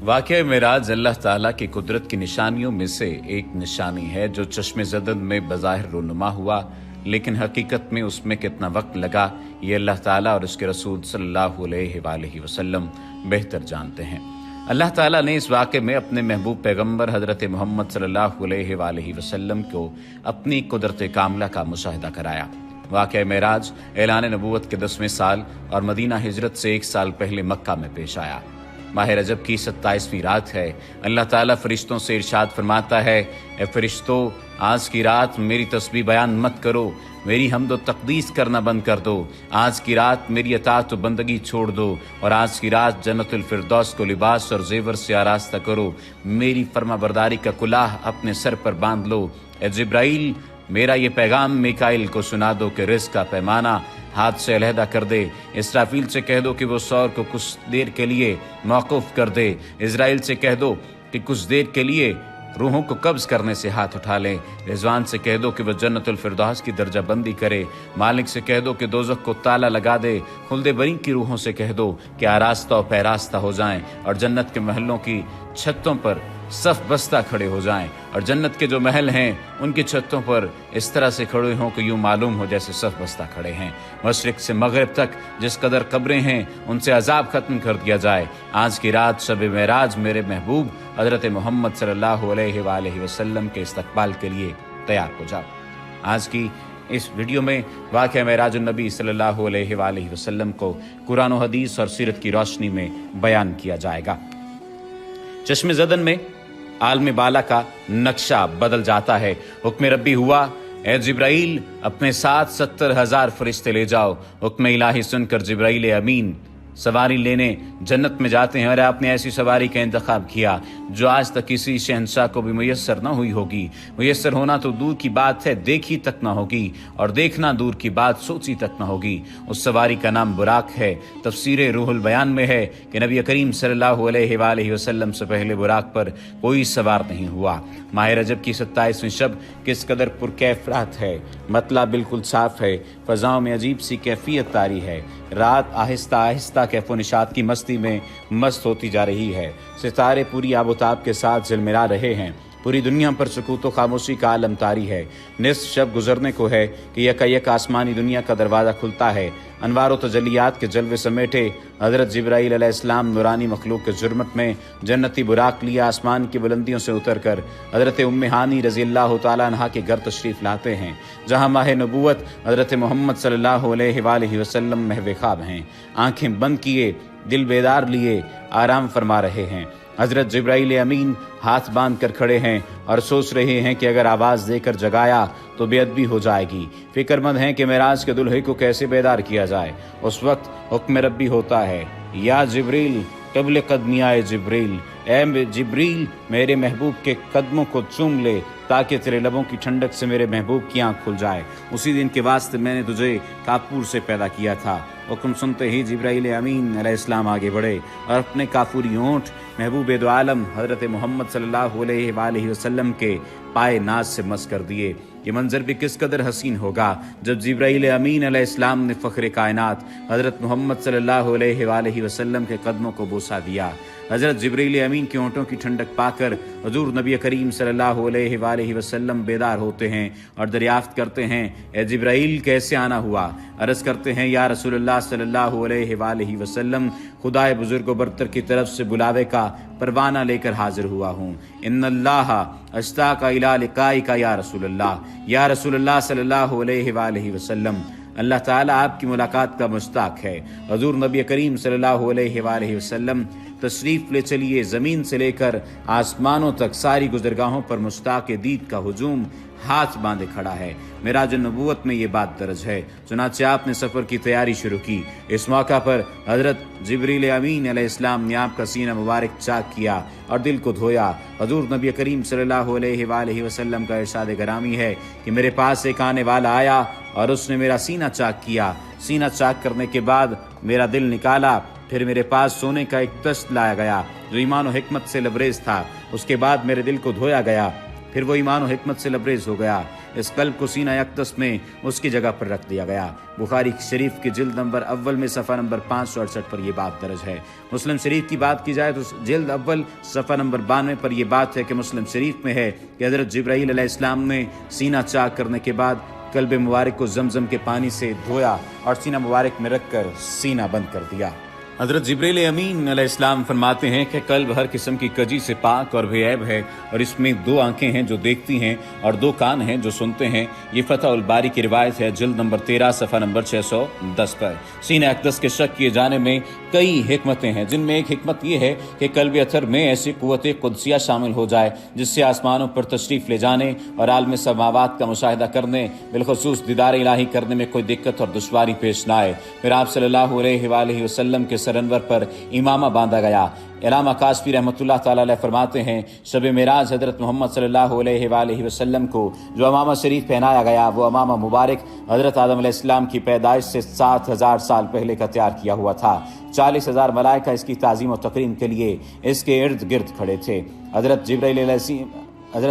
वाक़या मेराज अल्लाह ताला की कुदरत की निशानियों में से एक निशानी है जो चश्मे ज़दन में बज़ाहिर रूनुमा हुआ, लेकिन हकीकत में उसमें कितना वक्त लगा ये अल्लाह ताला और उसके रसूल सल्लल्लाहु अलैहि वसल्लम बेहतर जानते हैं। अल्लाह ताला ने इस वाक़े में अपने महबूब पैगम्बर हज़रत मोहम्मद सल्लल्लाहु अलैहि वसल्लम को अपनी कुदरत कामला का मुशाहिदा कराया। वाक़या मेराज ऐलान नबूवत के 10वें साल और मदीना हिजरत से 1 साल पहले मक्का में पेश आया। माह रजब की 27वीं रात है। अल्लाह ताला फरिश्तों से इरशाद फरमाता है, ए फरिश्तों, आज की रात मेरी तस्बीह बयान मत करो, मेरी हम्द व तक़दीस करना बंद कर दो। आज की रात मेरी अताअत व बंदगी छोड़ दो और आज की रात जन्नतुल फिरदौस को लिबास और जेवर से आरास्ता करो। मेरी फरमाबरदारी का कुलाह अपने सर पर बांध लो। ए जिब्राइल, मेरा ये पैगाम मिकाइल को सुना दो कि रिज़्क़ का पैमाना हाथ से अलहदा कर दे। इसराफील से कह दो कि वो सौर को कुछ देर के लिए मौकूफ़ कर दे। इज़राइल से कह दो कि कुछ देर के लिए रूहों को कब्ज़ करने से हाथ उठा लें। रिजवान से कह दो कि वह जन्नतुल फिरदौस की दर्जा बंदी करे। मालिक से कह दो कि दोज़ख को ताला लगा दे। खुल्दे बरी की रूहों से कह दो कि आरास्ता और पैरास्ता हो जाएं और जन्नत के महलों की छतों पर सफ बस्ता खड़े हो जाएं और जन्नत के जो महल हैं उनकी छतों पर इस तरह से खड़े हों कि यूं मालूम हो जैसे सफ बस्ता खड़े हैं। मशरिक से मगरिब तक जिस कदर कब्रें हैं उनसे अजाब खत्म कर दिया जाए। आज की रात शब मेराज मेरे महबूब हज़रत मोहम्मद सल्लल्लाहु अलैहि वसल्लम के इस्तकबाल के लिए तैयार हो जाओ। आज की इस वीडियो में वाक़या मेराजुन नबी सल्लल्लाहु अलैहि वसल्लम को कुरान और हदीस और सीरत की रोशनी में बयान किया जाएगा। चश्मे ज़दन में आलम बाला का नक्शा बदल जाता है। हुक्म रब्बी हुआ, ए जिब्राइल, अपने साथ 70,000 फरिश्ते ले जाओ। हुक्म इलाही सुनकर जिब्राइल अमीन सवारी लेने जन्नत में जाते हैं और आपने ऐसी सवारी का इंतखाब किया जो आज तक किसी शहंशाह को भी मुयस्सर न हुई होगी। मुयस्सर होना तो दूर की बात है, देखी तक न होगी, और देखना दूर की बात, सोची तक न होगी। उस सवारी का नाम बुराक है। तफसीर रूहुल बयान में है कि नबी करीम सल्लल्लाहु अलैहि वसल्लम से पहले बुराक पर कोई सवार नहीं हुआ। माह रजब की 27वीं शब किस कदर पुरकैफ रात है। मतला बिल्कुल साफ है। फ़ज़ाओं में अजीब सी कैफियत तारी है। रात आहिस्ता आहिस्ता कैफ़ो निशात की मस्ती में मस्त होती जा रही है। सितारे पूरी आबोताब के साथ झिलमिला रहे हैं। पूरी दुनिया पर सुकूत व खामोशी का आलम तारी है। निस्फ शब गुजरने को है कि यकायक आसमानी दुनिया का दरवाज़ा खुलता है। अनवार व तजलियात के जलवे समेटे हज़रत जिब्राईल अलैहिस्सलाम नूरानी मखलूक के जुर्मत में जन्नती बुराक लिया आसमान की बुलंदियों से उतर कर हज़रत उम्मे हानी रज़ियल्लाहु तआला अन्हा के घर तशरीफ़ लाते हैं, जहाँ माह नबूवत हज़रत मोहम्मद सल्लल्लाहु अलैहि वसल्लम महवे ख्वाब हैं। आँखें बंद किए, दिल बेदार लिए आराम फरमा रहे हैं। हज़रत जिब्राईल अमीन हाथ बांध कर खड़े हैं और सोच रहे हैं कि अगर आवाज़ देकर जगाया तो बेअदबी हो जाएगी। फिक्रमंद हैं कि मेराज के दुल्हे को कैसे बेदार किया जाए। उस वक्त हुक्म रब्बी होता है, या जिब्रील क़ब्ल क़दमी आए जिब्रील, ए जिब्रील, मेरे महबूब के कदमों को चूम ले ताकि तेरे लबों की ठंडक से मेरे महबूब की आँख खुल जाए। उसी दिन के वास्ते मैंने तुझे काफूर से पैदा किया था। हुक्म सुनते ही जिब्राईल अमीन अलैहिस्सलाम आगे बढ़े और अपने काफूरी होंठ महबूब दो आलम हज़रत मोहम्मद सल्लल्लाहु अलैहि वसल्लम के पाए नाज से मस कर दिए। ये मंजर भी किस कदर हसीन होगा जब जिब्राईल अमीन अलैहिस्सलाम ने फ़ख्र कायनात हज़रत मोहम्मद सल्लल्लाहु अलैहि वसल्लम के कदमों को बोसा दिया। हज़रत जिब्राईल अमीन के होंठों की ठंडक पाकर हुज़ूर नबी करीम सल्लल्लाहु अलैहि वसल्लम बेदार होते हैं और दरियाफ्त करते हैं, ए जिब्राईल, कैसे आना हुआ? अर्ज़ करते हैं, या रसूलुल्लाह सल्लल्लाहु अलैहि वसल्लम, खुदाए बुजुर्ग व बरतर की तरफ से बुलावे का परवाना लेकर हाजिर हुआ हूँ। इन्नल्लाह अश्ताक़ इला लिक़ाइका या रसूलुल्लाह सल्लल्लाहु अलैहि वसल्लम, अल्लाह ताला आपकी मुलाकात का मुश्ताक है। हुज़ूर नबी करीम सल्लल्लाहु अलैहि वसल्लम तशरीफ़ ले चलिए। ज़मीन से लेकर आसमानों तक सारी गुज़रगाहों पर मुश्ताक़ दीद का हुजूम हाथ बांधे खड़ा है। मेराज नबूवत में ये बात दर्ज है। चुनांचे आपने सफ़र की तैयारी शुरू की। इस मौका पर हज़रत जिब्रील अमीन अलैहिस्सलाम ने आपका सीना मुबारक चाक किया और दिल को धोया। हुज़ूर नबी करीम सल्लल्लाहु अलैहि वसल्लम का इरशाद गरामी है कि मेरे पास एक आने वाला आया और उसने मेरा सीना चाक किया। सीना चाक करने के बाद मेरा दिल निकाला। फिर मेरे पास सोने का एक तश्त लाया गया जो ईमान और हिकमत से लबरेज था। उसके बाद मेरे दिल को धोया गया। फिर वो ईमान और हिकमत से लबरेज हो गया। इस कल्ब को सीना अक़दस में उसकी जगह पर रख दिया गया। बुखारी शरीफ की जिल्द नंबर अव्वल में सफ़ा नंबर 568 पर यह बात दर्ज है। मुस्लिम शरीफ की बात की जाए तो जिल्द अव्वल सफ़ा नंबर 92 पर यह बात है कि मुस्लिम शरीफ में है कि हज़रत जिब्राईल अलैहिस्सलाम ने सीना चाक करने के बाद कल्ब मुबारक को जमजम के पानी से धोया और सीना मुबारक में रखकर सीना बंद कर दिया। हज़रत जिब्रील अमीन अलैहिस्सलाम फरमाते हैं कि कल्ब हर किस्म की कजी से पाक और बेऐब है और इसमें 2 आंखें हैं जो देखती हैं और 2 कान हैं जो सुनते हैं। ये फतहुल बारी की रिवायत है जिल्द नंबर 13 सफ़ा नंबर 610 पर। सीने अक़दस के शक किए जाने में कई हिकमतें हैं, जिनमें एक हिकमत ये है कि कल्ब अथर में ऐसी क़ुव्वत क़ुदसिया शामिल हो जाए जिससे आसमानों पर तशरीफ़ ले जाने और आलम समावात का मुशाहिदा करने, बिलखुसूस दीदार इलाही करने में कोई दिक्कत और दुश्वारी पेश न आए। फिर आप सल्लल्लाहु अलैहि वसल्लम के सरनवर पर इमामा बांधा गया। इलामा काशफी रहमतुल्लाह ताला अलैह फरमाते हैं, शब मेराज हज़रत मोहम्मद सल्लल्लाहु अलैहि वसल्लम को जो अमामा शरीफ पहनाया गया वो अमामा मुबारक हज़रत आदम अलैहिस्सलाम की पैदाइश से 7000 साल पहले का तैयार किया हुआ था। 40,000 मलाइका इसकी ताज़ीम और तकरीम के लिए इसके इर्द गिर्द खड़े थे। हज़रत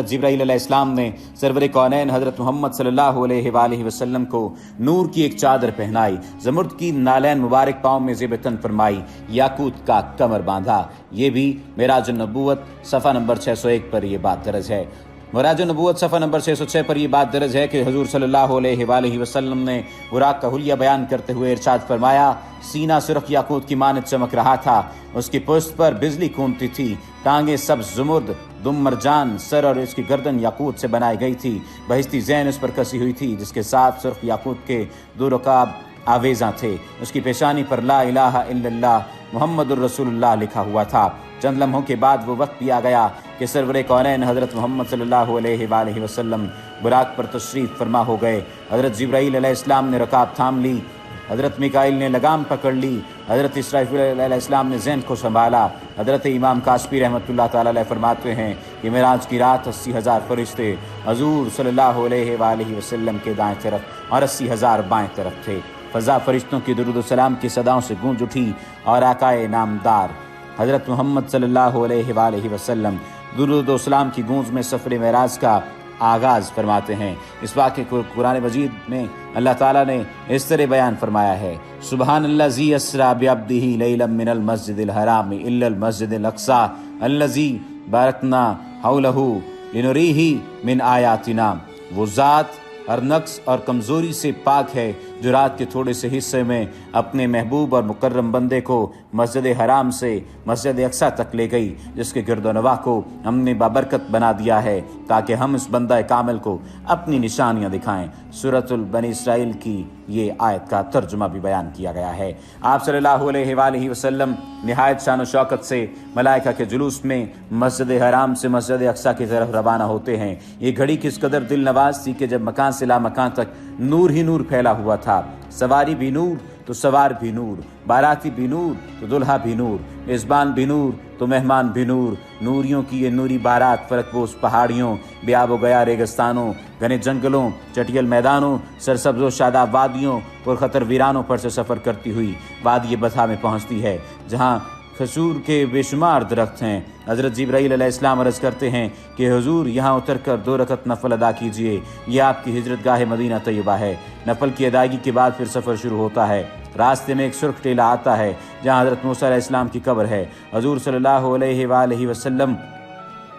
जिब्राईल अलैहिस्सलाम ने सरवर कौनैन हज़रत मोहम्मद सल्लल्लाहु अलैहि वसल्लम को नूर की एक चादर पहनाई, ज़मुर्द की नालैन मुबारक पाँव में ज़ेब-ए-तन फरमाई, याकूत का कमर बांधा। ये भी मेराज नबूवत सफ़ा नंबर 601 पर यह बात दर्ज है। मेराज नबूवत सफ़ा नंबर 606 पर यह बात दर्ज है कि हुज़ूर सल्लल्लाहु अलैहि वसल्लम ने बुराक का हुलिया बयान करते हुए इरशाद फरमाया, सीना सुर्ख याकूत की मानद चमक रहा था, उसकी पुश्त पर बिजली कूदती थी, टांगे सब ज़ुमुर्द, दुम मरजान, सर और इसकी गर्दन याकूत से बनाई गई थी, बहिश्ती ज़ैन उस पर कसी हुई थी जिसके साथ सुर्ख याकूत के 2 रकाब आवेज़ा थे। उसकी पेशानी पर ला इलाहा इल्लल्लाह मुहम्मदुर रसूलुल्लाह लिखा हुआ था। चंद लम्हों के बाद वो वक्त भी आ गया कि सरवर कौनैन हज़रत मोहम्मद सल्लल्लाहु अलैहि वसल्लम बुराक पर तशरीफ़ फरमा हो गए। हज़रत जिब्राईल अलैहिस्सलाम ने रकाब थाम ली, हज़रत मिकाईल ने लगाम पकड़ ली, हज़रत इसराफील अलैहिस्सलाम ने ज़ैन को संभाला। हज़रत इमाम काशफी रहमतुल्लाह ताला अलैह फरमाते हैं कि मेराज की रात 80,000 फरिश्ते हज़ूर सल्लल्लाहु अलैहि वसल्लम के दाएं तरफ और 80,000 बाएं तरफ थे। फ़ज़ा फरिश्तों की दुरूद व सलाम की सदाओं से गूंज उठी और आकाए नामदार हज़रत मोहम्मद सल्लल्लाहु अलैहि वसल्लम दुरूद व सलाम की गूंज में सफ़र मेराज का आगाज़ फरमाते हैं। इस वाक़े को कुरान मजीद में अल्लाह ताला ने इस तरह बयान फरमाया है, सुबहानल्लज़ी अस्रा बिअब्दिही लैलन मिनल मस्जिदिल हराम इल्लल मस्जिदिल अक़सा अल्लज़ी बारकना हौलहू लिनुरीही मिन आयातिना। वो ज़ात हर नक्स और कमज़ोरी से पाक है जो रात के थोड़े से हिस्से में अपने महबूब और मुकर्रम बंदे को मस्जिद हराम से मस्जिद अक़सा तक ले गई, जिसके गिरदोनवा को हमने बाबरकत बना दिया है ताकि हम इस बंदा कामिल को अपनी निशानियां दिखाएं। सूरतुल बनी इसराइल की ये आयत का तर्जुमा भी बयान किया गया है। आप सल्लल्लाहु अलैहि वसल्लम निहायत शान व शौकत से मलाइका के जुलूस में मस्जिद हराम से मस्जिद अक़सा की तरफ रवाना होते हैं। ये घड़ी किस कदर दिल नवाज थी कि जब मकान से ला मकान तक नूर ही नूर फैला हुआ था। सवारी भी नूर तो सवार भी नूर, बाराती भी नूर तो दुल्हा भी नूर, मेज़बान भी नूर तो मेहमान भी नूर। नूरियों की ये नूरी बारात फलकपोश पहाड़ियों, बेआब गया रेगिस्तानों, घने जंगलों, चटियल मैदानों, सरसब्ज़ व शादाब वादियों, पुरखतर वीरानों पर से सफ़र करती हुई वादी बथा में पहुँचती है जहाँ खजूर के बेशुमार दरख्त हैं। हज़रत जिब्राईल अलैहिस्सलाम अर्ज़ करते हैं कि हुजूर यहाँ उतर कर 2 रकत नफल अदा कीजिए, यह आपकी हिजरत गाह मदीना तैयबा है। नफल की अदायगी के बाद फिर सफ़र शुरू होता है। रास्ते में एक सुर्ख टीला आता है जहाँ हज़रत मूसा अलैहिस्सलाम की कब्र है। हुजूर सल्लल्लाहु अलैहि वसल्लम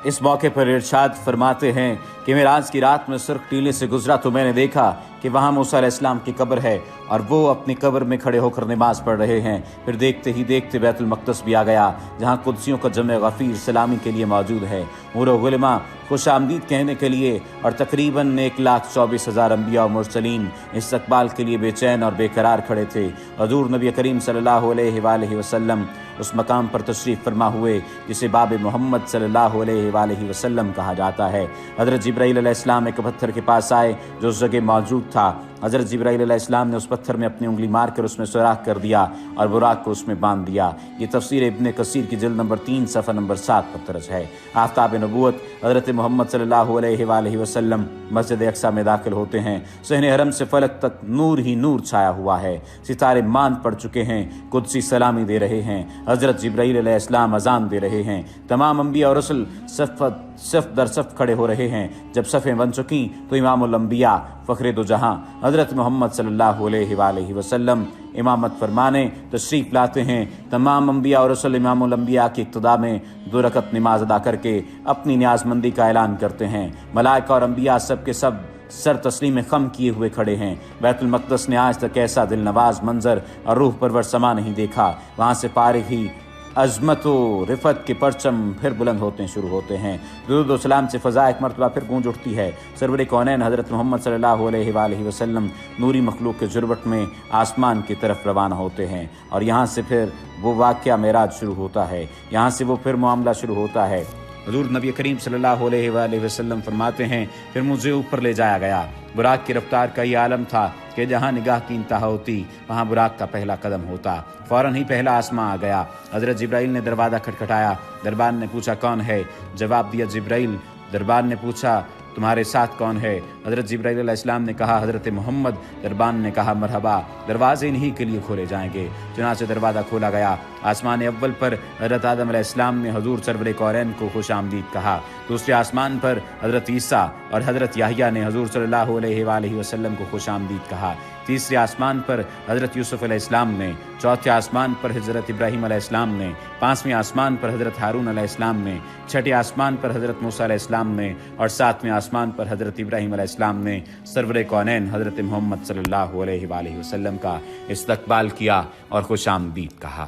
इस मौके पर इरशाद फरमाते हैं कि मेराज की रात में सुर्ख टीले से गुजरा तो मैंने देखा कि वहाँ मूसा अलैहिस्सलाम की कब्र है और वो अपनी कब्र में खड़े होकर नमाज पढ़ रहे हैं। फिर देखते ही देखते बैतुल मक़दस भी आ गया जहाँ कुद्सियों का जमे गफ़ीर सलामी के लिए मौजूद है, मूर गुलमा खुश आमदीद कहने के लिए, और तकरीबन 1,24,000 अंबिया और मुरसलीन इस्तक़बाल के लिए बेचैन और बेकरार खड़े थे। हुज़ूर नबी करीम सल्लल्लाहु अलैहि वसल्लम उस मकाम पर तशरीफ़ फरमा हुए जिसे बाब मोहम्मद सल्लल्लाहु अलैहि वसल्लम कहा जाता है। हज़रत जिब्राईल अलैहिस्सलाम एक पत्थर के पास आए जो उस जगह मौजूद था। हज़रत जिब्राईल अलैहिस्सलाम ने उस पत्थर में अपनी उंगली मारकर उसमें सुराख कर दिया और बुराक को उसमें बांध दिया। ये तफसीर इब्न कसीर की जिल्द नंबर 3 सफ़ा नंबर 7 पर दर्ज है। आफ्ताब नबूवत हज़रत मोहम्मद सल्लल्लाहु अलैहि वसल्लम मस्जिद अक़सा में दाखिल होते हैं। सहने हरम से फलक तक नूर ही नूर छाया हुआ है। सितारे मांद पड़ चुके हैं, कुदसी सलामी दे रहे हैं। हज़रत जिब्राईल अलैहिस्सलाम अज़ान दे रहे हैं। तमाम अंबिया और रसूल صف در صف کھڑے ہو رہے ہیں۔ جب صفیں بن چکیں تو امام الانبیاء فخر دو جہاں حضرت محمد صلی اللہ علیہ وآلہ وسلم امامت فرمانے تشریف لاتے ہیں۔ تمام انبیاء اور رسل امام الانبیاء کی اقتداء میں 2 رکعت نماز ادا کر کے اپنی نیاز مندی کا اعلان کرتے ہیں۔ ملائکہ اور انبیاء سب کے سب سر تسلیم خم کیے ہوئے کھڑے ہیں۔ بیت المقدس نے آج تک ایسا دل نواز منظر اور روح پرور سما نہیں دیکھا۔ وہاں سے فارغ ہی عظمت و رفت کے پرچم پھر بلند ہوتے شروع ہوتے ہیں۔ درود و سلام سے فضا ایک مرتبہ پھر گونج اٹھتی ہے۔ سرور کونین حضرت محمد صلی اللہ علیہ وآلہ وسلم نوری مخلوق کے جربٹ میں آسمان کی طرف روانہ ہوتے ہیں، اور یہاں سے پھر وہ واقعہ معراج شروع ہوتا ہے۔ یہاں سے وہ پھر معاملہ شروع ہوتا ہے۔ حضور نبی کریم صلی اللہ علیہ وآلہ وسلم فرماتے ہیں پھر مجھے اوپر لے جایا گیا۔ براق کی رفتار کا یہ عالم تھا کہ جہاں نگاہ کی انتہا ہوتی وہاں براق کا پہلا قدم ہوتا۔ فوراً ہی پہلا آسماں آ گیا۔ حضرت جبرائیل نے دروازہ کھٹکھٹایا۔ دربان نے پوچھا کون ہے؟ جواب دیا جبرائیل۔ دربان نے پوچھا تمہارے ساتھ کون ہے؟ حضرت جبرائیل علیہ السلام نے کہا حضرت محمد۔ دربان نے کہا مرحبا، دروازے انہی کے لیے کھولے جائیں گے۔ چنانچہ دروازہ کھولا گیا۔ آسمان اول پر حضرت آدم علیہ السلام نے حضور سرور کونین کو خوش آمدید کہا۔ دوسرے آسمان پر حضرت عیسیٰ اور حضرت یحییٰ نے حضور صلی اللہ علیہ وآلہ وسلم کو خوش آمدید کہا۔ تیسرے آسمان پر حضرت یوسف علیہ السلام نے، چوتھے آسمان پر حضرت ابراہیم علیہ السلام نے، پانچویں آسمان پر حضرت ہارون علیہ السلام نے، چھٹے آسمان پر حضرت موسیٰ علیہ السلام نے، اور ساتویں آسمان پر حضرت ابراہیم علیہ السلام نے سرور کونین حضرت محمد صلی اللہ علیہ وآلہ وسلم کا استقبال کیا اور خوش آمدید کہا۔